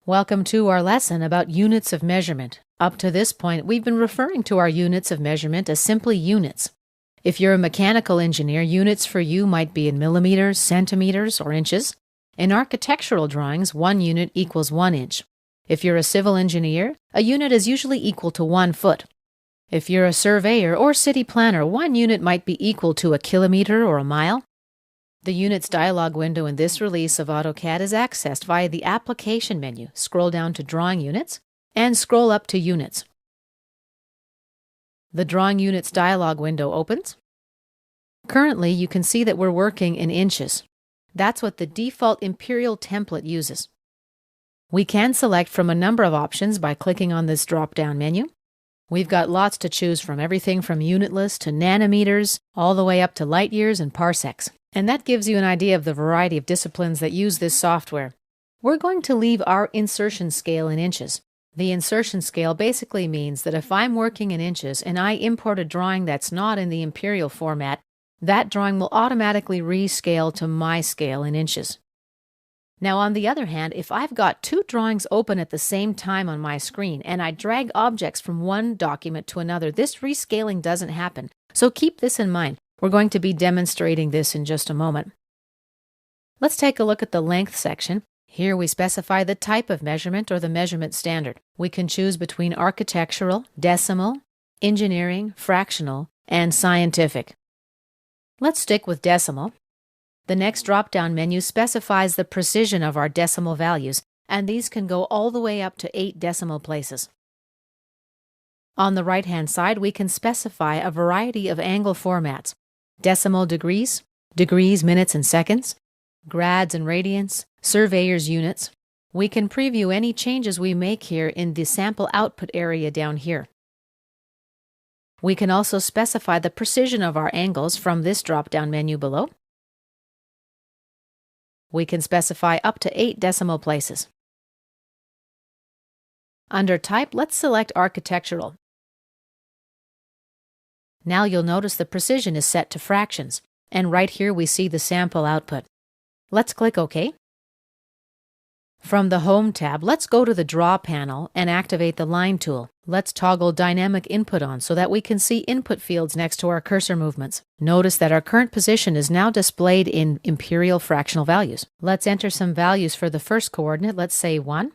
Welcome to our lesson about units of measurement. Up to this point, we've been referring to our units of measurement as simply units. If you're a mechanical engineer, units for you might be in millimeters, centimeters, or inches. In architectural drawings, 1 unit equals 1 inch. If you're a civil engineer, a unit is usually equal to 1 foot. If you're a surveyor or city planner, 1 unit might be equal to a kilometer or a mile. The Units dialog window in this release of AutoCAD is accessed via the Application menu. Scroll down to Drawing Units and scroll up to Units. The Drawing Units dialog window opens. Currently, you can see that we're working in inches. That's what the default imperial template uses. We can select from a number of options by clicking on this drop-down menu. We've got lots to choose from, everything from unitless to nanometers, all the way up to light years and parsecs. And that gives you an idea of the variety of disciplines that use this software. We're going to leave our insertion scale in inches. The insertion scale basically means that if I'm working in inches and I import a drawing that's not in the imperial format, that drawing will automatically rescale to my scale in inches. Now, on the other hand, if I've got 2 drawings open at the same time on my screen and I drag objects from one document to another, this rescaling doesn't happen. So keep this in mind. We're going to be demonstrating this in just a moment. Let's take a look at the length section. Here we specify the type of measurement or the measurement standard. We can choose between architectural, decimal, engineering, fractional, and scientific. Let's stick with decimal. The next drop-down menu specifies the precision of our decimal values, and these can go all the way up to 8 decimal places. On the right-hand side, we can specify a variety of angle formats: decimal degrees, degrees, minutes, and seconds, grads and radians, surveyor's units. We can preview any changes we make here in the sample output area down here. We can also specify the precision of our angles from this drop-down menu below. We can specify up to 8 decimal places. Under Type, let's select Architectural. Now you'll notice the precision is set to fractions, and right here we see the sample output. Let's click OK. From the Home tab, let's go to the Draw panel and activate the Line tool. Let's toggle Dynamic Input on so that we can see input fields next to our cursor movements. Notice that our current position is now displayed in imperial fractional values. Let's enter some values for the first coordinate, let's say 1.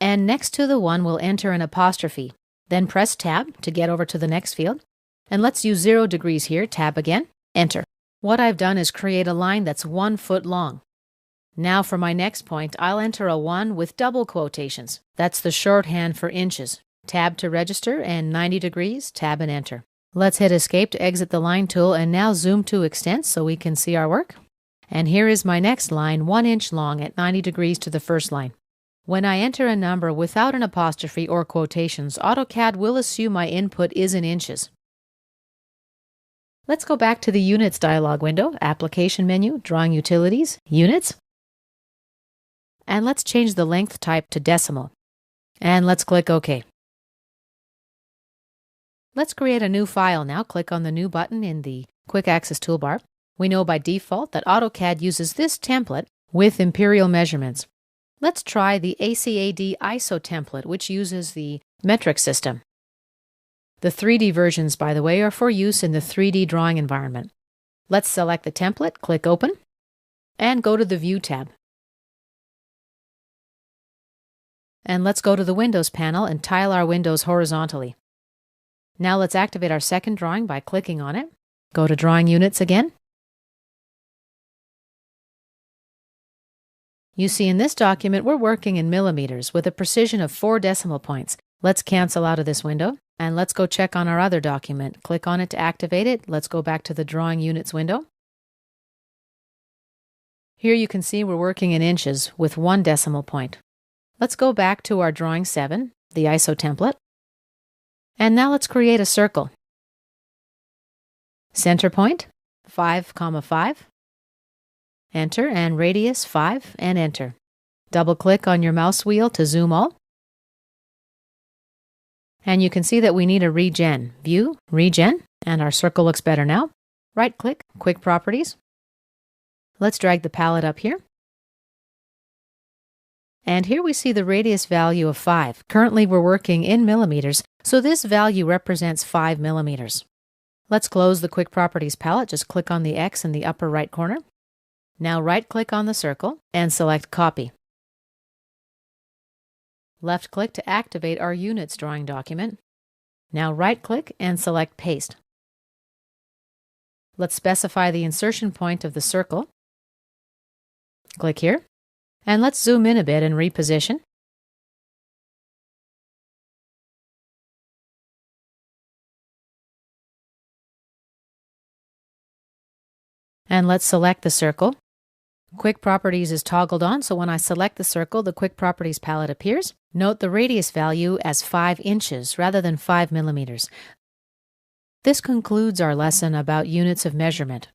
And next to the 1, we'll enter an apostrophe. Then press Tab to get over to the next field. And let's use 0 degrees here, Tab again, Enter. What I've done is create a line that's 1 foot long. Now for my next point, I'll enter a 1 with double quotations. That's the shorthand for inches. Tab to register and 90 degrees, Tab and Enter. Let's hit Escape to exit the Line tool and now zoom to extent so we can see our work. And here is my next line, 1 inch long at 90 degrees to the first line. When I enter a number without an apostrophe or quotations, AutoCAD will assume my input is in inches. Let's go back to the Units dialog window, Application menu, Drawing Utilities, Units. And let's change the length type to decimal. And let's click OK. Let's create a new file now. Click on the New button in the Quick Access toolbar. We know by default that AutoCAD uses this template with imperial measurements. Let's try the ACAD ISO template, which uses the metric system. The 3D versions, by the way, are for use in the 3D drawing environment. Let's select the template, click Open, and go to the View tab. And let's go to the Windows panel and tile our windows horizontally. Now let's activate our second drawing by clicking on it. Go to Drawing Units again. You see in this document we're working in millimeters with a precision of 4 decimal points. Let's cancel out of this window and let's go check on our other document. Click on it to activate it. Let's go back to the Drawing Units window. Here you can see we're working in inches with 1 decimal point. Let's go back to our Drawing 7, the ISO template. And now let's create a circle. Center point, 5, 5. Enter, and radius 5, and Enter. Double-click on your mouse wheel to zoom all. And you can see that we need a regen. View, Regen, and our circle looks better now. Right-click, Quick Properties. Let's drag the palette up here. And here we see the radius value of 5. Currently we're working in millimeters, so this value represents 5 millimeters. Let's close the Quick Properties palette. Just click on the X in the upper right corner. Now right-click on the circle and select Copy. Left-click to activate our Units drawing document. Now right-click and select Paste. Let's specify the insertion point of the circle. Click here. And let's zoom in a bit and reposition. And let's select the circle. Quick Properties is toggled on, so when I select the circle, the Quick Properties palette appears. Note the radius value as 5 inches rather than 5 millimeters. This concludes our lesson about units of measurement.